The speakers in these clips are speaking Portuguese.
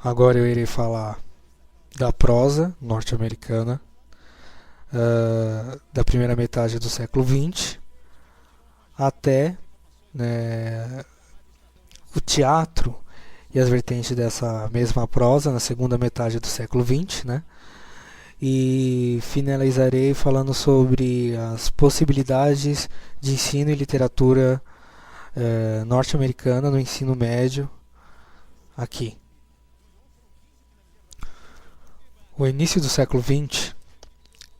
Agora eu irei falar da prosa norte-americana, da primeira metade do século XX até, né, o teatro e as vertentes dessa mesma prosa na segunda metade do século XX, né? E finalizarei falando sobre as possibilidades de ensino e literatura norte-americana no ensino médio aqui. O início do século XX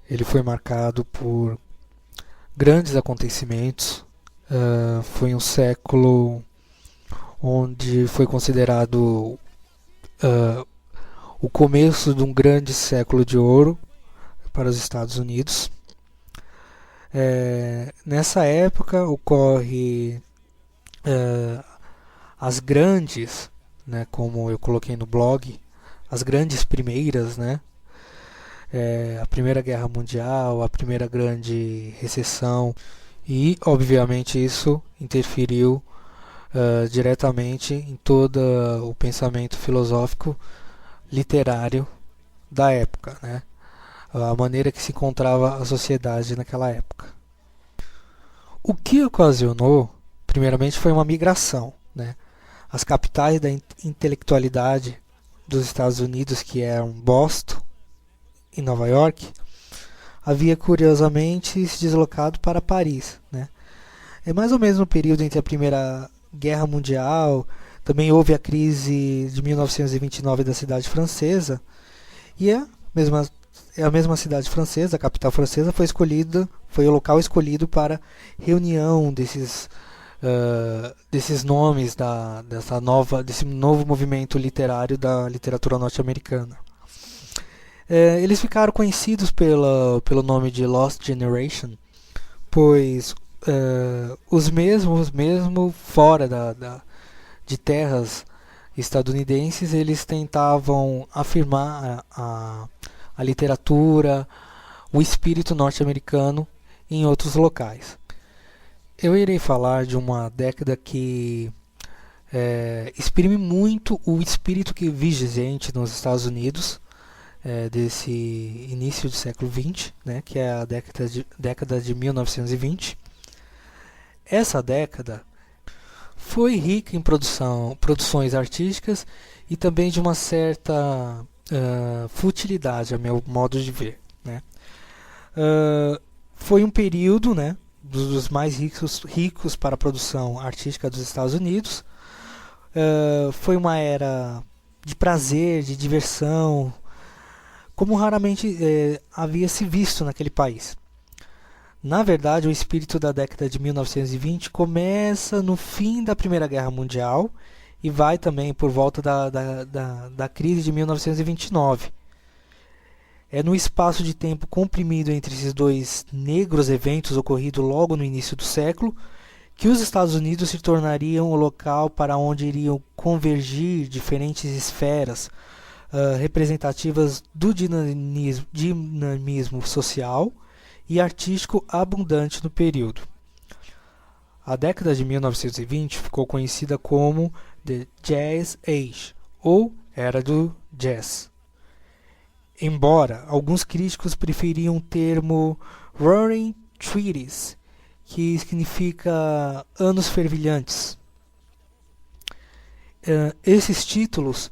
ele foi marcado por grandes acontecimentos. Foi um século onde foi considerado o começo de um grande século de ouro para os Estados Unidos. Nessa época ocorre as grandes, né, como eu coloquei no blog, as grandes primeiras, né, a Primeira Guerra Mundial, a Primeira Grande Recessão, e obviamente isso interferiu diretamente em todo o pensamento filosófico literário da época, né? A maneira que se encontrava a sociedade naquela época. O que ocasionou, primeiramente, foi uma migração, né? As capitais da intelectualidade dos Estados Unidos, que eram Boston e Nova York, havia curiosamente se deslocado para Paris, né? É mais ou menos no período entre a Primeira Guerra Mundial, também houve a crise de 1929 da cidade francesa, e a mesma cidade francesa, a capital francesa, foi o local escolhido para reunião desses nomes desse novo movimento literário da literatura norte-americana. Eles ficaram conhecidos pelo nome de Lost Generation, pois os mesmos, mesmo fora de terras estadunidenses, eles tentavam afirmar a literatura, o espírito norte-americano em outros locais. Eu irei falar de uma década que exprime muito o espírito que vigente nos Estados Unidos, desse início do século XX, né, que é a década de 1920. Essa década foi rica em produções artísticas e também de uma certa futilidade, a meu modo de ver, né? Foi um período, né, dos mais ricos para a produção artística dos Estados Unidos. Foi uma era de prazer, de diversão, como raramente havia se visto naquele país. Na verdade, o espírito da década de 1920 começa no fim da Primeira Guerra Mundial e vai também por volta da crise de 1929. É no espaço de tempo comprimido entre esses dois negros eventos ocorridos logo no início do século que os Estados Unidos se tornariam o local para onde iriam convergir diferentes esferas representativas do dinamismo social e artístico abundante no período. A década de 1920 ficou conhecida como The Jazz Age, ou Era do Jazz. Embora alguns críticos preferiam o termo Roaring Twenties, que significa anos fervilhantes. Esses títulos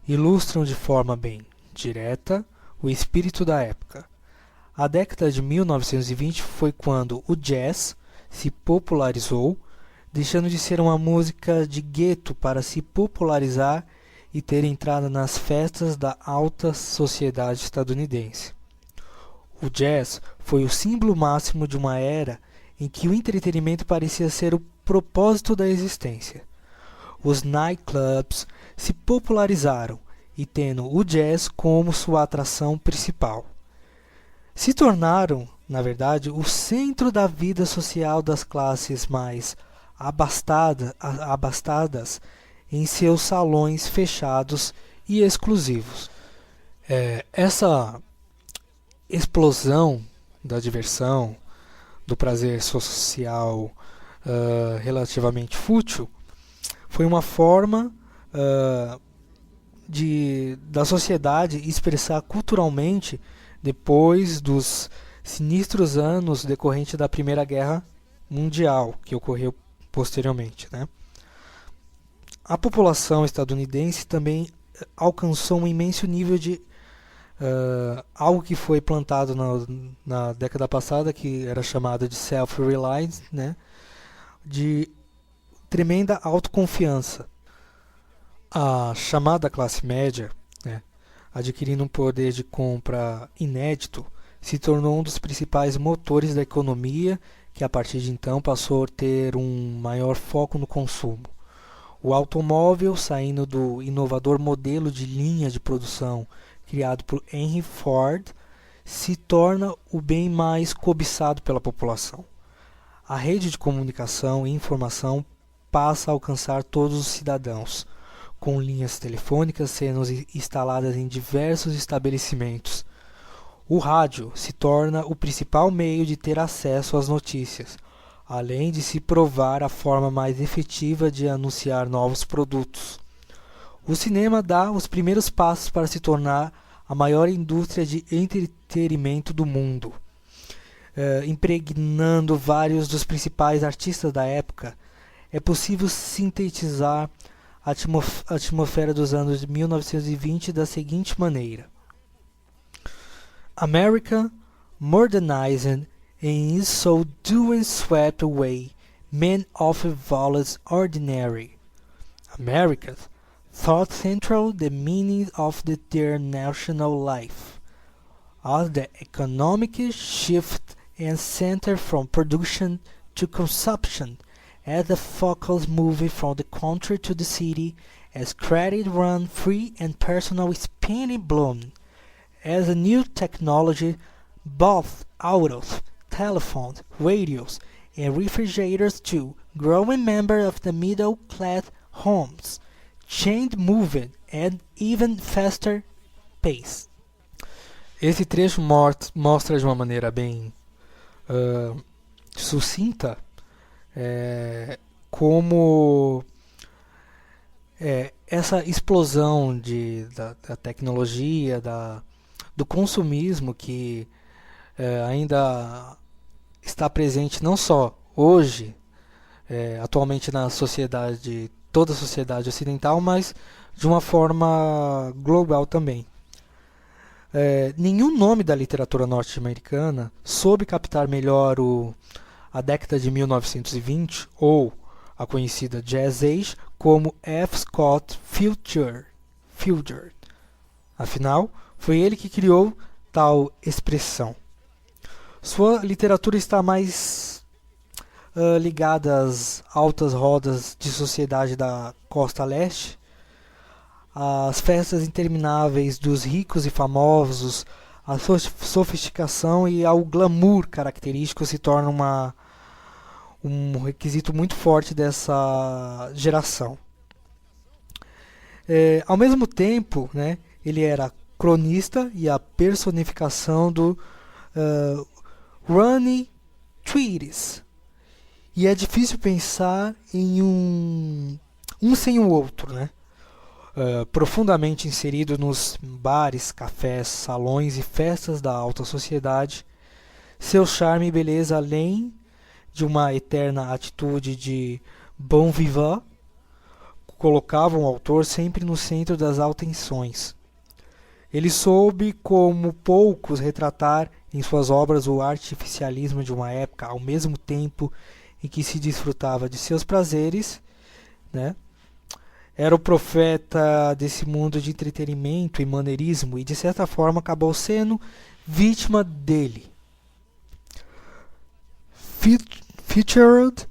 ilustram de forma bem direta o espírito da época. A década de 1920 foi quando o jazz se popularizou, deixando de ser uma música de gueto para se popularizar e ter entrado nas festas da alta sociedade estadunidense. O jazz foi o símbolo máximo de uma era em que o entretenimento parecia ser o propósito da existência. Os nightclubs se popularizaram e tendo o jazz como sua atração principal. Se tornaram, na verdade, o centro da vida social das classes mais abastadas em seus salões fechados e exclusivos. Essa explosão da diversão, do prazer social relativamente fútil, foi uma forma da sociedade expressar culturalmente depois dos sinistros anos decorrentes da Primeira Guerra Mundial, que ocorreu posteriormente, né? A população estadunidense também alcançou um imenso nível de algo que foi plantado na década passada, que era chamado de self-reliance, né? De tremenda autoconfiança. A chamada classe média, né, adquirindo um poder de compra inédito, se tornou um dos principais motores da economia, que a partir de então passou a ter um maior foco no consumo. O automóvel, saindo do inovador modelo de linha de produção criado por Henry Ford, se torna o bem mais cobiçado pela população. A rede de comunicação e informação passa a alcançar todos os cidadãos, com linhas telefônicas sendo instaladas em diversos estabelecimentos. O rádio se torna o principal meio de ter acesso às notícias, além de se provar a forma mais efetiva de anunciar novos produtos. O cinema dá os primeiros passos para se tornar a maior indústria de entretenimento do mundo, impregnando vários dos principais artistas da época. É possível sintetizar a atmosfera dos anos de 1920 da seguinte maneira: America modernized and in so doing swept away men of violence ordinary. America thought central the meaning of their national life, as the economic shift and center from production to consumption, as the focus moved from the country to the city, as credit ran free and personal spending bloomed, as a new technology, both autos, telephones, radios, and refrigerators to growing members of the middle class homes, change moving at even faster pace. Esse trecho mostra de uma maneira bem sucinta como essa explosão da tecnologia, do consumismo que ainda está presente não só hoje, atualmente na sociedade, toda a sociedade ocidental, mas de uma forma global também. Nenhum nome da literatura norte-americana soube captar melhor a década de 1920, ou a conhecida Jazz Age, como F. Scott Fitzgerald. Afinal, foi ele que criou tal expressão. Sua literatura está mais ligada às altas rodas de sociedade da costa leste, às festas intermináveis dos ricos e famosos, a sofisticação e ao glamour característico se torna um requisito muito forte dessa geração. Ao mesmo tempo, né, ele era cronista e a personificação do Ronnie Tweeds. E é difícil pensar em um sem o outro, né? Profundamente inserido nos bares, cafés, salões e festas da alta sociedade, seu charme e beleza, além de uma eterna atitude de bon vivant, colocavam o autor sempre no centro das atenções. Ele soube, como poucos, retratar em suas obras o artificialismo de uma época, ao mesmo tempo em que se desfrutava de seus prazeres, né? Era o profeta desse mundo de entretenimento e maneirismo e, de certa forma, acabou sendo vítima dele. Fitzgerald,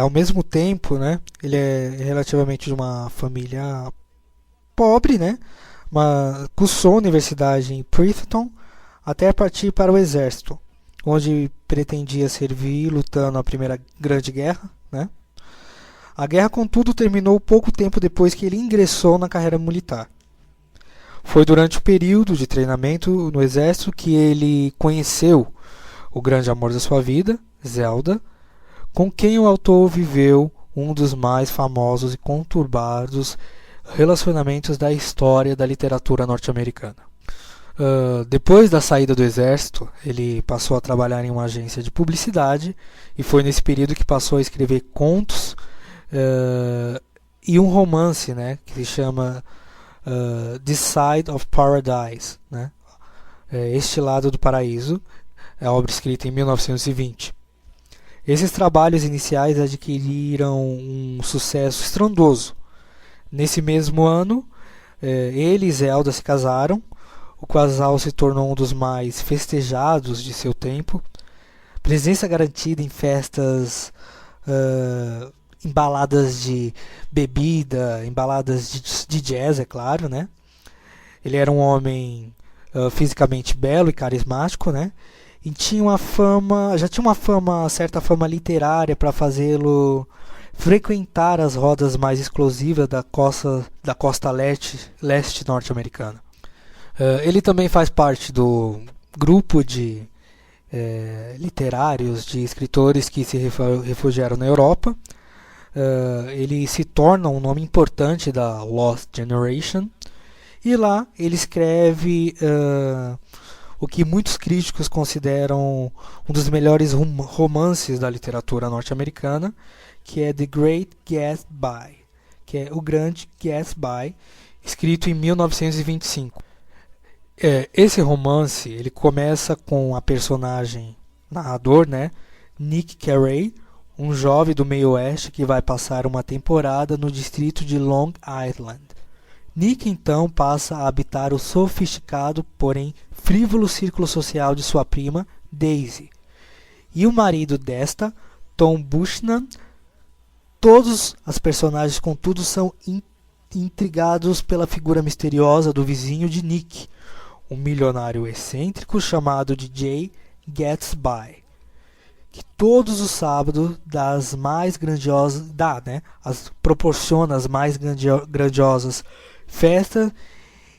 ao mesmo tempo, né, ele é relativamente de uma família pobre, né, cursou a universidade em Princeton até partir para o exército, onde pretendia servir lutando na Primeira Grande Guerra, né. A guerra, contudo, terminou pouco tempo depois que ele ingressou na carreira militar. Foi durante o período de treinamento no exército que ele conheceu o grande amor da sua vida, Zelda, com quem o autor viveu um dos mais famosos e conturbados relacionamentos da história da literatura norte-americana. Depois da saída do exército, ele passou a trabalhar em uma agência de publicidade e foi nesse período que passou a escrever contos e um romance, né, que se chama This Side of Paradise, né, Este Lado do Paraíso, é a obra escrita em 1920. Esses trabalhos iniciais adquiriram um sucesso estrondoso. Nesse mesmo ano, ele e Zelda se casaram. O casal se tornou um dos mais festejados de seu tempo. Presença garantida em festas, em baladas de bebida, em baladas de jazz, é claro, né? Ele era um homem fisicamente belo e carismático, né? E já tinha uma certa fama literária para fazê-lo frequentar as rodas mais exclusivas da costa leste norte-americana. Ele também faz parte do grupo de literários, de escritores que se refugiaram na Europa. Ele se torna um nome importante da Lost Generation e lá ele escreve o que muitos críticos consideram um dos melhores romances da literatura norte-americana, que é The Great Gatsby, que é O Grande Gatsby, escrito em 1925. Esse romance ele começa com a personagem narrador, né, Nick Carey, um jovem do meio oeste que vai passar uma temporada no distrito de Long Island. Nick então passa a habitar o sofisticado, porém frívolo círculo social de sua prima, Daisy. E o marido desta, Tom Buchanan. Todos os personagens, contudo, são intrigados pela figura misteriosa do vizinho de Nick, um milionário excêntrico chamado de Jay Gatsby, que todos os sábados proporciona as mais grandiosas festas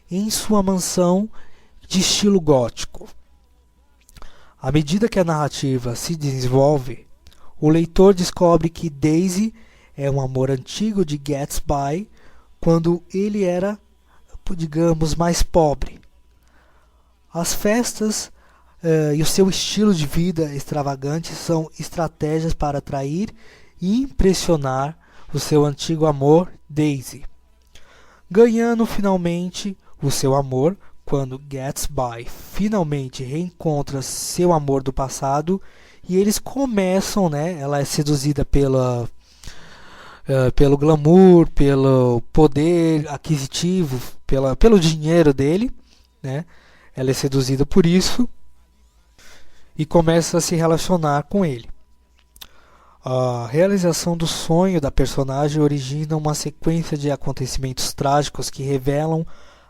em sua mansão de estilo gótico. À medida que a narrativa se desenvolve, o leitor descobre que Daisy é um amor antigo de Gatsby quando ele era, digamos, mais pobre. As festas e o seu estilo de vida extravagante são estratégias para atrair e impressionar o seu antigo amor, Daisy, ganhando finalmente o seu amor quando Gatsby finalmente reencontra seu amor do passado e eles começam, né? Ela é seduzida pelo glamour, pelo poder aquisitivo, pelo dinheiro dele, né? Ela é seduzida por isso e começa a se relacionar com ele. A realização do sonho da personagem origina uma sequência de acontecimentos trágicos que revelam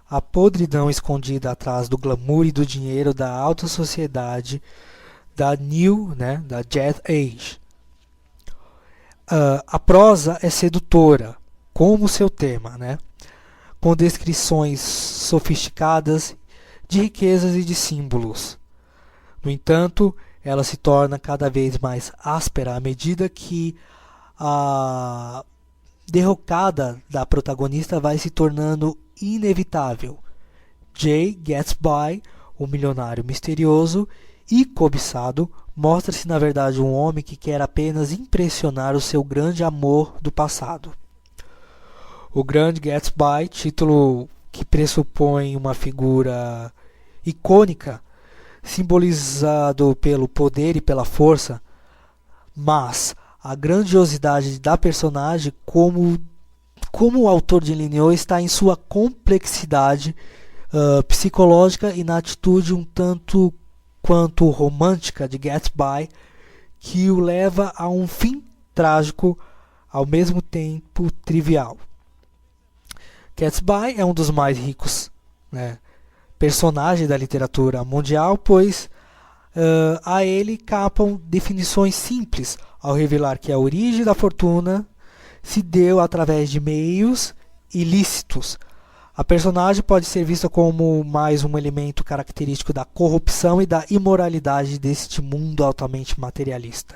a podridão escondida atrás do glamour e do dinheiro da alta sociedade da da Jet Age. A prosa é sedutora, como seu tema, né? Com descrições sofisticadas de riquezas e de símbolos. No entanto, ela se torna cada vez mais áspera à medida que a derrocada da protagonista vai se tornando inevitável. Jay Gatsby, o milionário misterioso e cobiçado, mostra-se na verdade um homem que quer apenas impressionar o seu grande amor do passado. O Grande Gatsby, título que pressupõe uma figura icônica, simbolizado pelo poder e pela força, mas a grandiosidade da personagem, como o autor delineou, está em sua complexidade psicológica e na atitude um tanto quanto romântica de Gatsby, que o leva a um fim trágico, ao mesmo tempo trivial. Gatsby é um dos mais ricos, né, personagens da literatura mundial, pois a ele capam definições simples ao revelar que a origem da fortuna se deu através de meios ilícitos. A personagem pode ser vista como mais um elemento característico da corrupção e da imoralidade deste mundo altamente materialista.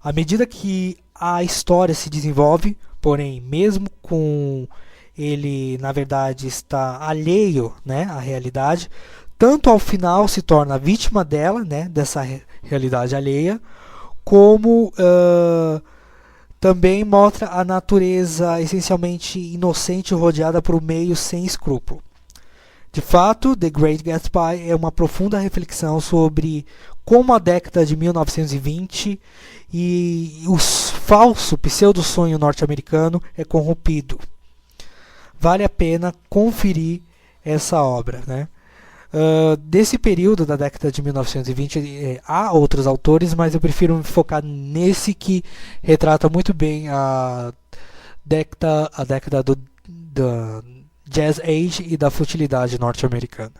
À medida que a história se desenvolve, porém, mesmo com ele na verdade está alheio, né, à realidade, tanto ao final se torna vítima dela, né, dessa realidade alheia, como também mostra a natureza essencialmente inocente rodeada por um meio sem escrúpulo. De fato, The Great Gatsby é uma profunda reflexão sobre como a década de 1920 e o falso pseudo-sonho norte-americano é corrompido. Vale a pena conferir essa obra, né? Desse período da década de 1920 há outros autores, mas eu prefiro me focar nesse que retrata muito bem a década do Jazz Age e da futilidade norte-americana.